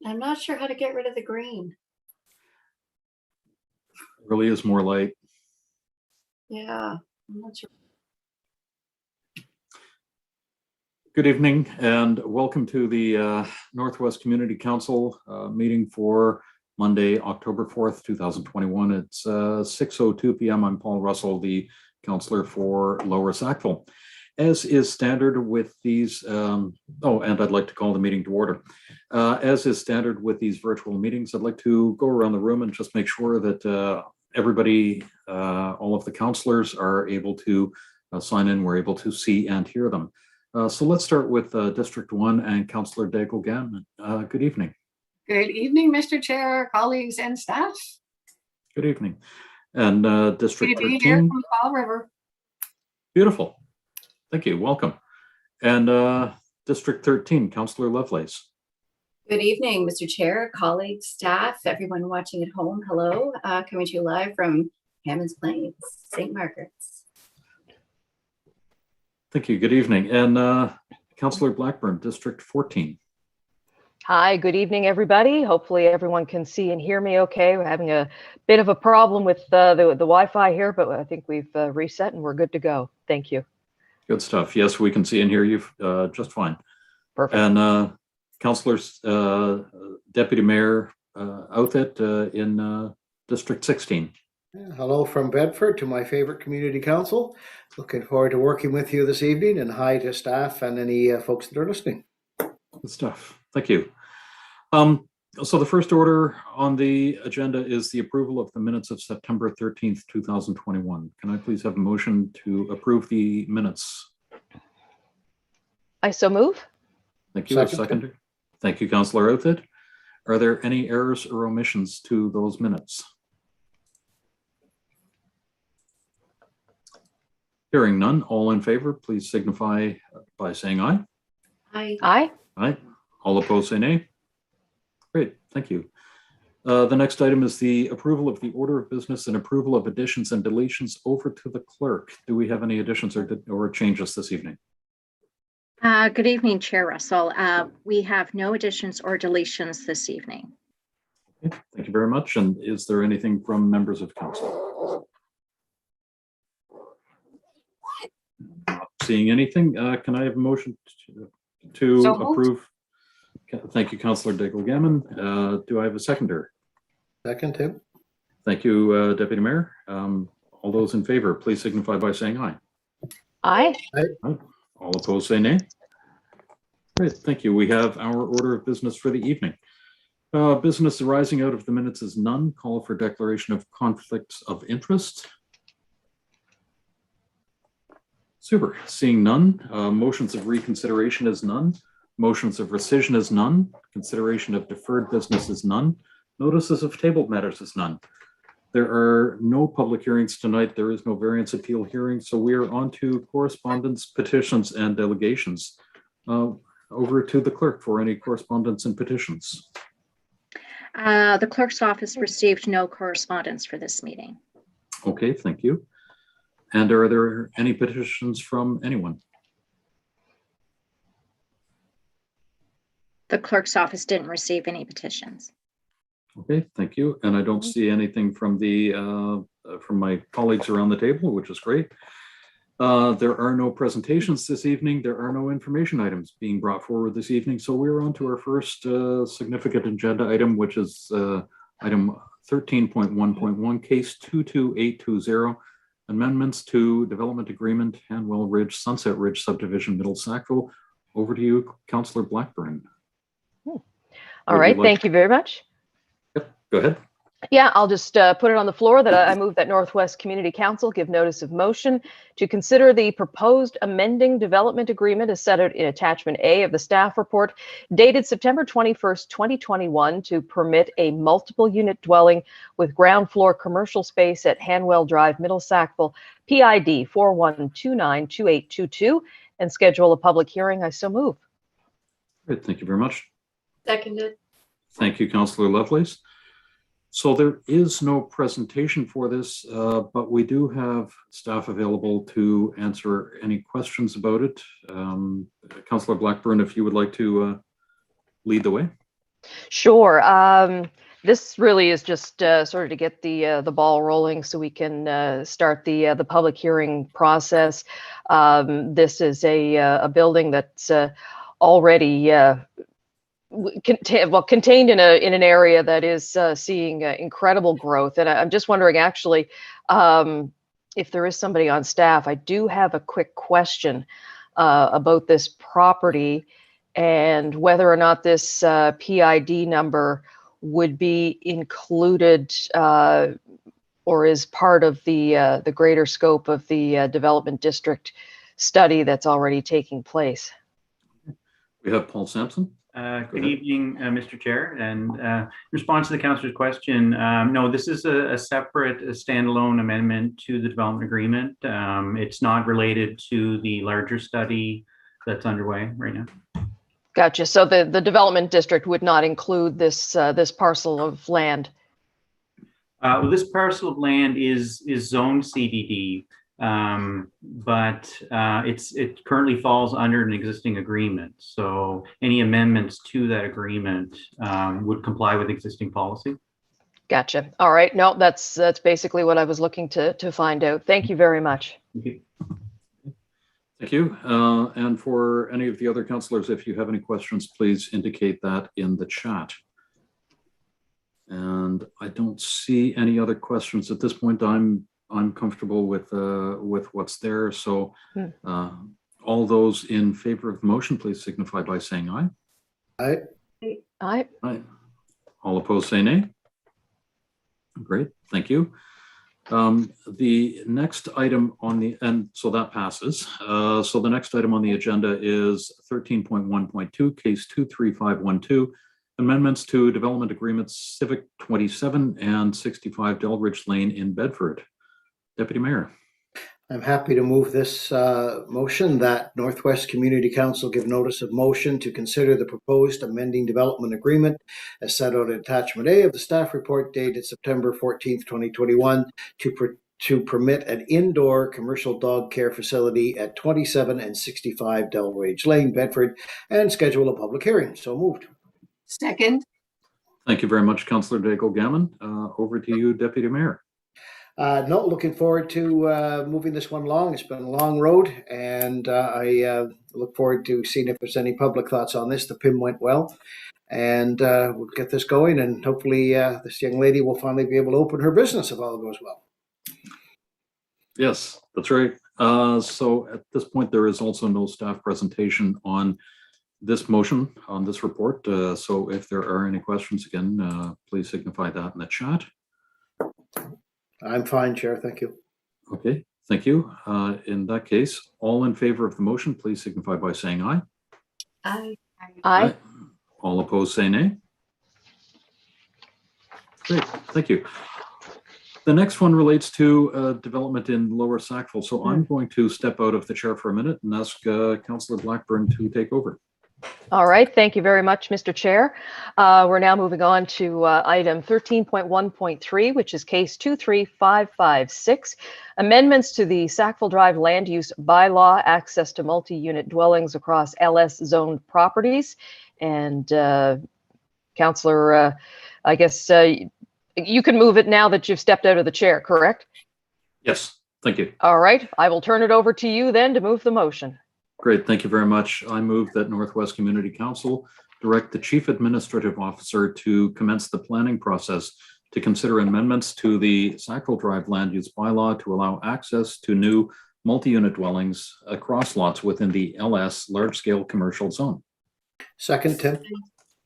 I'm not sure how to get rid of the green. It really is more light. Yeah, I'm not sure. Good evening and welcome to the Northwest Community Council meeting for Monday, October 4th, 2021. It's 6:02 p.m. I'm Paul Russell, the councillor for Lower Sackville. As is standard with these, and I'd like to call the meeting to order. As is standard with these virtual meetings, I'd like to go around the room and just make sure that everybody, all of the councillors are able to sign in. We're able to see and hear them. So let's start with District 1 and Councillor Daigle-Gammon. Good evening. Good evening, Mr. Chair, colleagues, and staff. Good evening. And District 13. Here from Fall River. Beautiful. Thank you. Welcome. And District 13, Councillor Lovelace. Good evening, Mr. Chair, colleagues, staff, everyone watching at home. Hello, coming to you live from Hammonds Plains, St. Margaret's. Thank you. Good evening. And Councillor Blackburn, District 14. Hi, good evening, everybody. Hopefully everyone can see and hear me okay. We're having a bit of a problem with the Wi-Fi here, but I think we've reset and we're good to go. Thank you. Good stuff. Yes, we can see and hear you just fine. Perfect. And Councillors, Deputy Mayor Outfit in District 16. Hello from Bedford to my favorite community council. Looking forward to working with you this evening, and hi to staff and any folks that are listening. Good stuff. Thank you. So the first order on the agenda is the approval of the minutes of September 13th, 2021. Can I please have a motion to approve the minutes? I so move. Thank you. A seconder. Thank you, Councillor Outfit. Are there any errors or omissions to those minutes? Hearing none, all in favor, please signify by saying aye. Aye. Aye. Aye. All opposed, say nay. Great, thank you. The next item is the approval of the order of business and approval of additions and deletions over to the clerk. Do we have any additions or changes this evening? Good evening, Chair Russell. We have no additions or deletions this evening. Okay, thank you very much. And is there anything from members of council? Not seeing anything. Can I have a motion to approve? Thank you, Councillor Daigle-Gammon. Do I have a seconder? Second, Tim. Thank you, Deputy Mayor. All those in favor, please signify by saying aye. Aye. Aye. All opposed, say nay. Great, thank you. We have our order of business for the evening. Business arising out of the minutes is none. Call for declaration of conflicts of interest. Super. Seeing none. Motions of reconsideration is none. Motions of rescission is none. Consideration of deferred business is none. Notices of tabled matters is none. There are no public hearings tonight. There is no variance appeal hearing. So we are on to correspondence, petitions, and delegations. Over to the clerk for any correspondence and petitions. The clerk's office received no correspondence for this meeting. Okay, thank you. And are there any petitions from anyone? The clerk's office didn't receive any petitions. Okay, thank you. And I don't see anything from the from my colleagues around the table, which is great. There are no presentations this evening. There are no information items being brought forward this evening. So we're on to our first significant agenda item, which is item 13.1.1, case 22820, amendments to development agreement, Hanwell Ridge, Sunset Ridge subdivision, Middle Sackville. Over to you, Councillor Blackburn. All right, thank you very much. Yep, go ahead. Yeah, I'll just put it on the floor that I move that Northwest Community Council give notice of motion to consider the proposed amending development agreement as set out in attachment A of the staff report dated September 21st, 2021 to permit a multiple unit dwelling with ground floor commercial space at Hanwell Drive, Middle Sackville, PID 41292822, and schedule a public hearing. I so move. Great, thank you very much. Seconded. Thank you, Councillor Lovelace. So there is no presentation for this, but we do have staff available to answer any questions about it. Councillor Blackburn, if you would like to lead the way. Sure. This really is just sort of to get the ball rolling so we can start the public hearing process. This is a building that's already contained in an area that is seeing incredible growth. And I'm just wondering, actually, if there is somebody on staff. I do have a quick question about this property and whether or not this PID number would be included or is part of the greater scope of the development district study that's already taking place. We have Paul Sampson. Good evening, Mr. Chair. And in response to the councillor's question, no, this is a separate, standalone amendment to the development agreement. It's not related to the larger study that's underway right now. Gotcha. So the development district would not include this this parcel of land. Well, this parcel of land is zoned CBD, but it currently falls under an existing agreement. So any amendments to that agreement would comply with existing policy. Gotcha. All right. No, that's basically what I was looking to find out. Thank you very much. Thank you. Thank you. And for any of the other councillors, if you have any questions, please indicate that in the chat. And I don't see any other questions at this point. I'm comfortable with what's there. So all those in favor of the motion, please signify by saying aye. Aye. Aye. Aye. All opposed, say nay. Great, thank you. The next item on the, and so that passes. So the next item on the agenda is 13.1.2, case 23512, amendments to development agreements Civic 27 and 65 Delridge Lane in Bedford. Deputy Mayor. I'm happy to move this motion that Northwest Community Council give notice of motion to consider the proposed amending development agreement as set out in attachment A of the staff report dated September 14th, 2021 to permit an indoor commercial dog care facility at 27 and 65 Delridge Lane, Bedford, and schedule a public hearing. So moved. Second. Thank you very much, Councillor Daigle-Gammon. Over to you, Deputy Mayor. No, looking forward to moving this one along. It's been a long road, and I look forward to seeing if there's any public thoughts on this. The PIM went well, and we'll get this going, and hopefully this young lady will finally be able to open her business if all goes well. Yes, that's right. So at this point, there is also no staff presentation on this motion, on this report. So if there are any questions, again, please signify that in the chat. I'm fine, Chair. Thank you. Okay, thank you. In that case, all in favor of the motion, please signify by saying aye. Aye. Aye. All opposed, say nay. Great, thank you. The next one relates to development in Lower Sackville. So I'm going to step out of the chair for a minute and ask Councillor Blackburn to take over. All right. Thank you very much, Mr. Chair. We're now moving on to item 13.1.3, which is case 23556, amendments to the Sackville Drive land use bylaw, access to multi-unit dwellings across LS zoned properties. And Councillor, I guess you can move it now that you've stepped out of the chair, correct? Yes, thank you. All right. I will turn it over to you then to move the motion. Great, thank you very much. I move that Northwest Community Council direct the Chief Administrative Officer to commence the planning process to consider amendments to the Sackville Drive land use bylaw to allow access to new multi-unit dwellings across lots within the LS large-scale commercial zone. Second, Tim.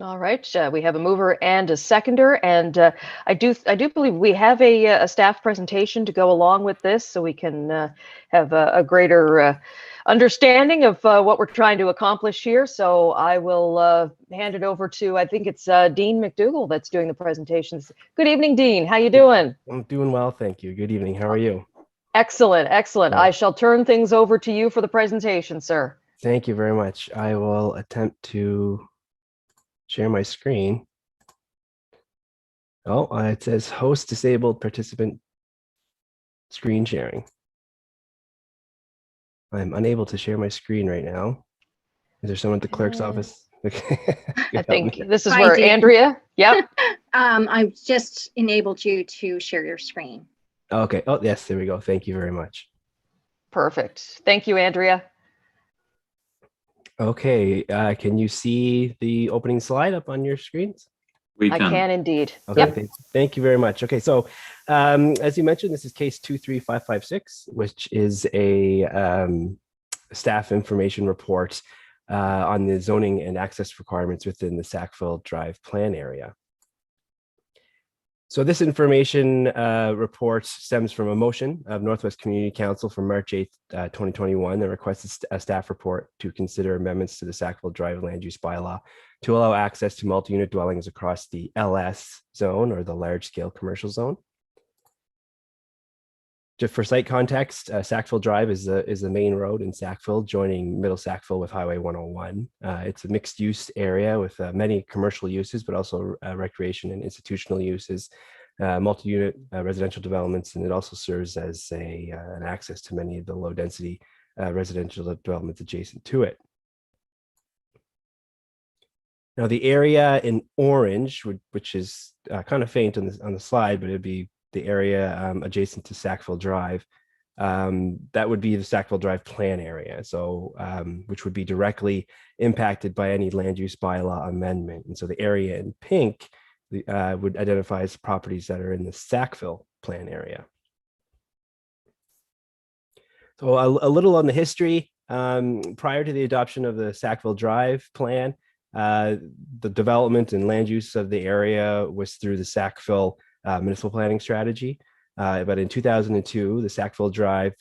All right, we have a mover and a seconder, and I do believe we have a staff presentation to go along with this, so we can have a greater understanding of what we're trying to accomplish here. So I will hand it over to, I think it's Dean McDougall that's doing the presentations. Good evening, Dean. How you doing? I'm doing well, thank you. Good evening. How are you? Excellent, excellent. Right. I shall turn things over to you for the presentation, sir. Thank you very much. I will attempt to share my screen. Oh, it says host disabled participant screen sharing. I'm unable to share my screen right now. Is there someone at the clerk's office Okay. I think this is Hi, where Dean. Andrea, yep, I've just enabled you to share your screen. Okay. Oh, yes, there we go. Thank you very much. perfect. Thank you, Andrea. Okay, can you see the opening slide up on your screens? We I can indeed. Okay, Yep. thank you very much. Okay, so as you mentioned, this is case 23556, which is a staff information report on the zoning and access requirements within the Sackville Drive plan area. So this information report stems from a motion of Northwest Community Council from March 8th, 2021 that requests a staff report to consider amendments to the Sackville Drive land use bylaw to allow access to multi-unit dwellings across the LS zone, or the large scale commercial zone. Just for site context, Sackville Drive is the main road in Sackville, joining Middle Sackville with Highway 101. It's a mixed use area with many commercial uses, but also recreation and institutional uses, multi-unit residential developments, and it also serves as an access to many of the low density residential developments adjacent to it. Now the area in orange, which is kind of faint on the slide, but it'd be the area adjacent to Sackville Drive, that would be the Sackville Drive plan area, so which would be directly impacted by any land use bylaw amendment. And so the area in pink would identify as properties that are in the Sackville plan area. So a little on the history. Prior to the adoption of the Sackville Drive plan, the development and land use of the area was through the Sackville municipal planning strategy. But in 2002, the Sackville Drive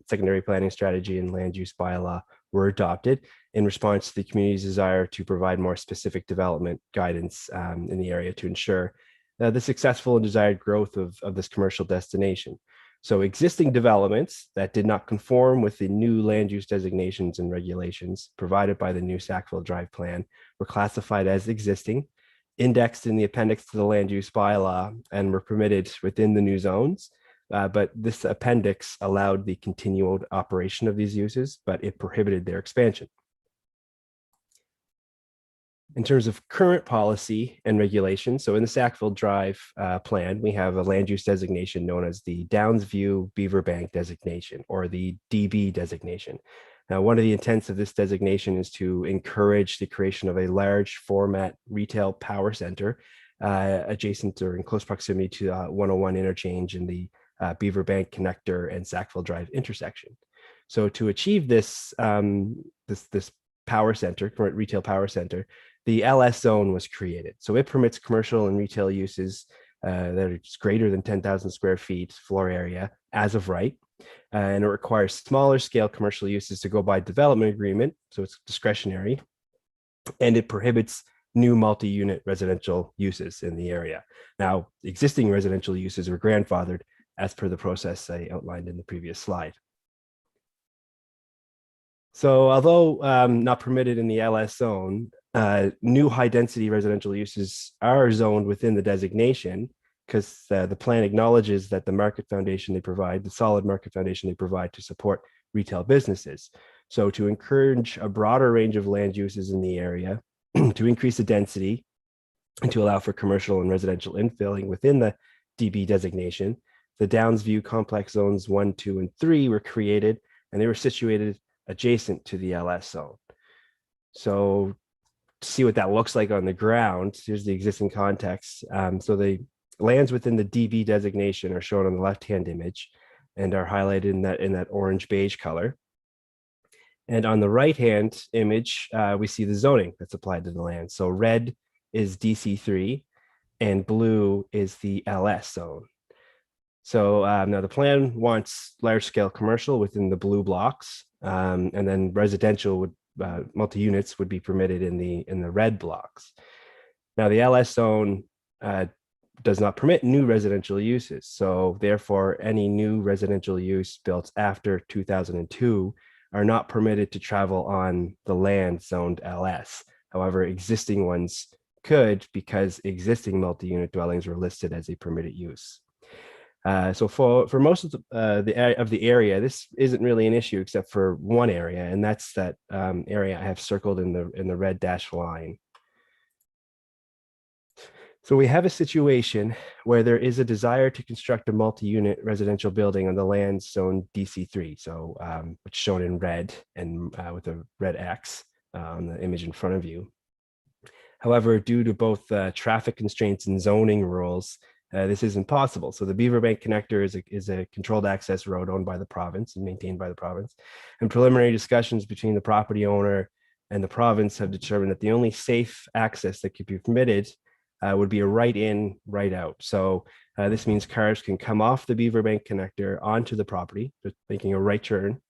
secondary planning strategy and land use bylaw were adopted in response to the community's desire to provide more specific development guidance in the area to ensure the successful and desired growth of this commercial destination. So existing developments that did not conform with the new land use designations and regulations provided by the new Sackville Drive plan were classified as existing, indexed in the appendix to the land use bylaw, and were permitted within the new zones. But this appendix allowed the continued operation of these uses, but it prohibited their expansion. In terms of current policy and regulation, so in the Sackville Drive plan, we have a land use designation known as the Downsview Beaverbank designation, or the DB designation. Now, one of the intents of this designation is to encourage the creation of a large format retail power center adjacent or in close proximity to 101 interchange in the Beaverbank connector and Sackville Drive intersection. So to achieve this, this power center, retail power center, the LS zone was created. So it permits commercial and retail uses that are greater than 10,000 square feet floor area as of right. And it requires smaller scale commercial uses to go by development agreement, so it's discretionary, and it prohibits new multi-unit residential uses in the area. Now, existing residential uses are grandfathered as per the process I outlined in the previous slide. So although not permitted in the LS zone, new high density residential uses are zoned within the designation, because the plan acknowledges that the market foundation they provide, the solid market foundation they provide to support retail businesses. So to encourage a broader range of land uses in the area, to increase the density, and to allow for commercial and residential infilling within the DB designation, the Downsview Complex Zones 1, 2, and 3 were created, and they were situated adjacent to the LS zone. So to see what that looks like on the ground, here's the existing context. So the lands within the DB designation are shown on the left-hand image and are highlighted in that orange beige color. And on the right-hand image, we see the zoning that's applied to the land. So red is DC3 and blue is the LS zone. So now the plan wants large-scale commercial within the blue blocks, and then residential would multi-units would be permitted in the red blocks. Now the LS zone does not permit new residential uses. So therefore, any new residential use built after 2002 are not permitted to travel on the land zoned LS. However, existing ones could, because existing multi-unit dwellings were listed as a permitted use. So for most of the area, this isn't really an issue except for one area, and that's that area I have circled in the red dashed line. So we have a situation where there is a desire to construct a multi-unit residential building on the land zone DC3, so which is shown in red and with a red X on the image in front of you. However, due to both traffic constraints and zoning rules, this isn't possible. So the Beaverbank Connector is a controlled access road owned by the province and maintained by the province. And preliminary discussions between the property owner and the province have determined that the only safe access that could be permitted would be a right in, right out. So this means cars can come off the Beaverbank Connector onto the property, just making a right turn,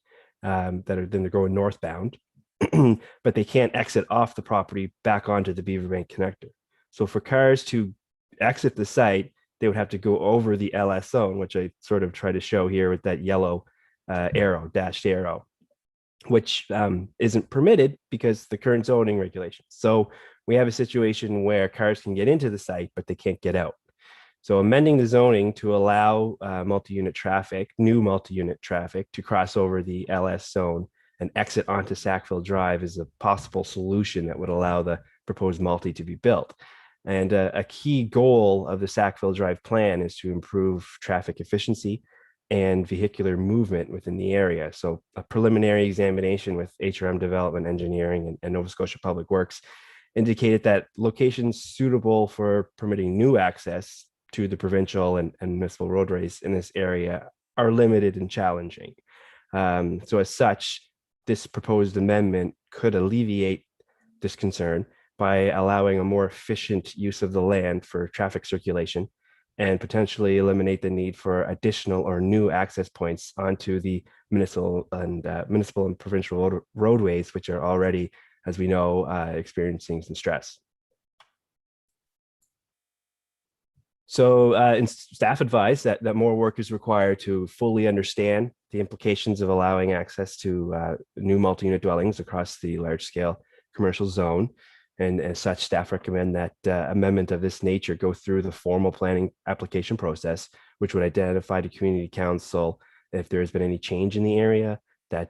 then they're going northbound, but they can't exit off the property back onto the Beaverbank Connector. So for cars to exit the site, they would have to go over the LS zone, which I sort of try to show here with that yellow dashed arrow, which isn't permitted because the current zoning regulations. So we have a situation where cars can get into the site, but they can't get out. So amending the zoning to allow new multi-unit traffic to cross over the LS zone and exit onto Sackville Drive is a possible solution that would allow the proposed multi to be built. And a key goal of the Sackville Drive plan is to improve traffic efficiency and vehicular movement within the area. So a preliminary examination with HRM Development Engineering and Nova Scotia Public Works indicated that locations suitable for permitting new access to the provincial and municipal roadways in this area are limited and challenging. So as such, this proposed amendment could alleviate this concern by allowing a more efficient use of the land for traffic circulation and potentially eliminate the need for additional or new access points onto the municipal and provincial roadways, which are already, as we know, experiencing some stress. So staff advise that more work is required to fully understand the implications of allowing access to new multi-unit dwellings across the large-scale commercial zone. And as such, staff recommend that amendment of this nature go through the formal planning application process, which would identify to community council if there has been any change in the area that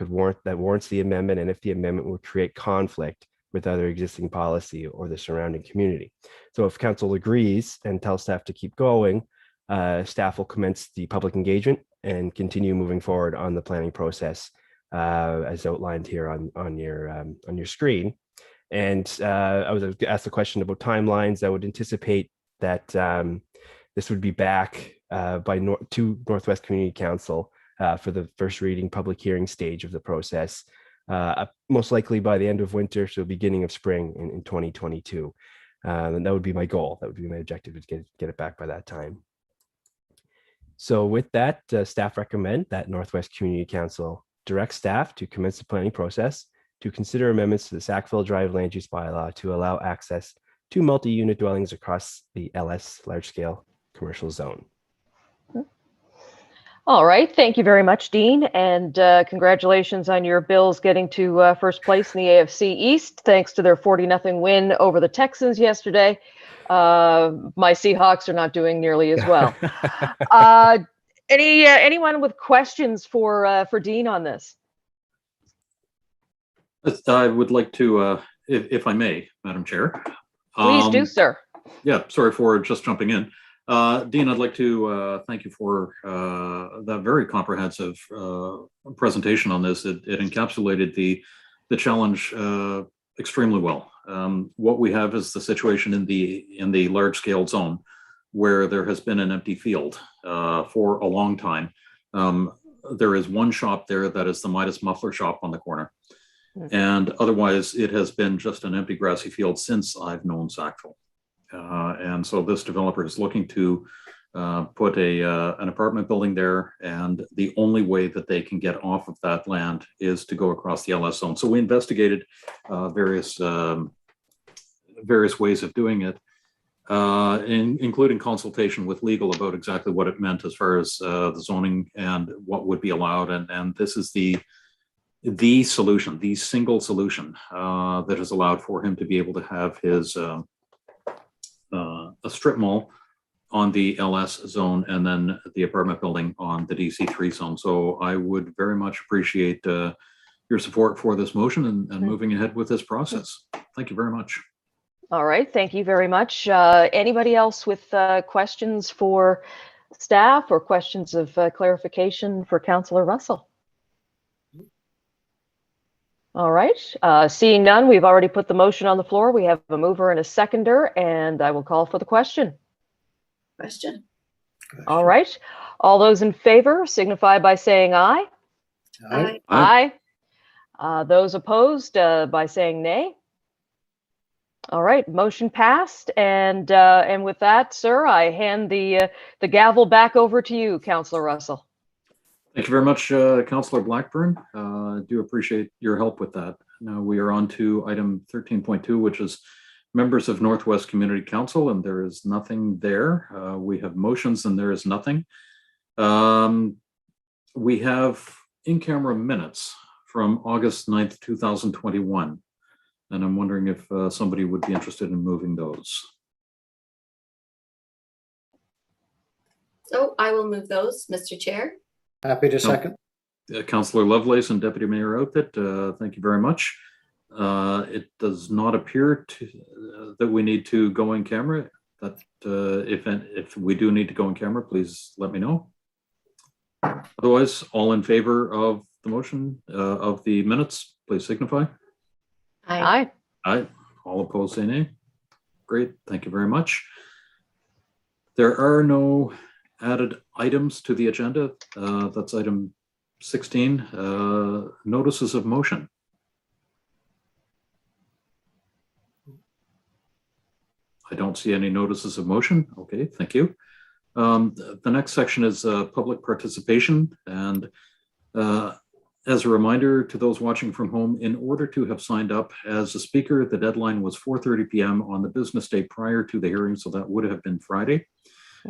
warrants the amendment, and if the amendment would create conflict with other existing policy or the surrounding community. So if council agrees and tells staff to keep going, staff will commence the public engagement and continue moving forward on the planning process as outlined here on your screen. And I was asked a question about timelines. I would anticipate that this would be back to Northwest Community Council for the first reading public hearing stage of the process, most likely by the end of winter, so beginning of spring in 2022. And that would be my goal. That would be my objective, to get it back by that time. So with that, staff recommend that Northwest Community Council direct staff to commence the planning process to consider amendments to the Sackville Drive land use bylaw to allow access to multi-unit dwellings across the LS large-scale commercial zone. All right, thank you very much, Dean, and congratulations on your Bills getting to first place in the AFC East, thanks to their 40-0 win over the Texans yesterday. My Seahawks are not doing nearly as well. Anyone with questions for Dean on this? I would like to, if I may, Madam Chair. Please do, sir. Yeah, sorry for just jumping in. Dean, I'd like to thank you for that very comprehensive presentation on this. It encapsulated the challenge extremely well. What we have is the situation in the large scale zone where there has been an empty field for a long time. There is one shop there that is the Midas Muffler shop on the corner. And otherwise, it has been just an empty grassy field since I've known Sackville. And so this developer is looking to put an apartment building there, and the only way that they can get off of that land is to go across the LS zone. So we investigated various ways of doing it, including consultation with legal about exactly what it meant as far as the zoning and what would be allowed. And this is the solution, the single solution that has allowed for him to be able to have his a strip mall on the LS zone and then the apartment building on the DC3 zone. So I would very much appreciate your support for this motion and moving ahead with this process. Thank you very much. All right, thank you very much. Anybody else with questions for staff or questions of clarification for Councillor Russell? All right, seeing none, we've already put the motion on the floor. We have a mover and a seconder, and I will call for the question. Question. All right, all those in favor signify by saying aye. Aye. Aye. Those opposed by saying nay. All right, motion passed, and with that, sir, I hand the gavel back over to you, Councillor Russell. Thank you very much, Councillor Blackburn. I do appreciate your help with that. Now we are on to item 13.2, which is members of Northwest Community Council, and there is nothing there. We have motions and there is nothing. We have in-camera minutes from August 9th, 2021. And I'm wondering if somebody would be interested in moving those. So I will move those, Mr. Chair. Happy to second. Councillor Lovelace and Deputy Mayor Outfit, thank you very much. It does not appear that we need to go in camera. That if we do need to go in camera, please let me know. Otherwise, all in favor of the motion of the minutes, please signify. Aye. Aye. All opposed, say nay. Great. Thank you very much. There are no added items to the agenda. That's item 16, notices of motion. I don't see any notices of motion. Okay, thank you. The next section is public participation. And as a reminder to those watching from home, in order to have signed up as a speaker, the deadline was 4:30 p.m. on the business day prior to the hearing, so that would have been Friday.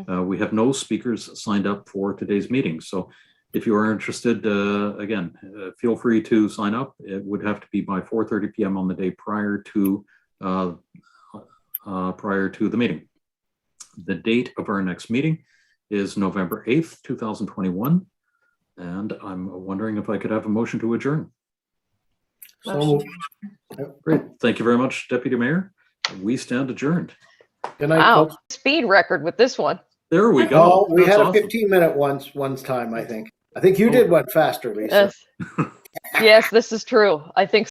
We have no speakers signed up for today's meeting. So if you are interested, again, feel free to sign up. It would have to be by 4:30 p.m. on the day prior to the meeting. The date of our next meeting is November 8th, 2021. And I'm wondering if I could have a motion to adjourn. So moved. Great. Thank you very much, Deputy Mayor. We stand adjourned. Good night, Wow, folks. speed record with this one. There we go. Oh, we That's had a awesome. 15-minute one time, I think. I think you did one faster, Lisa. Yes, yes, this is true. I think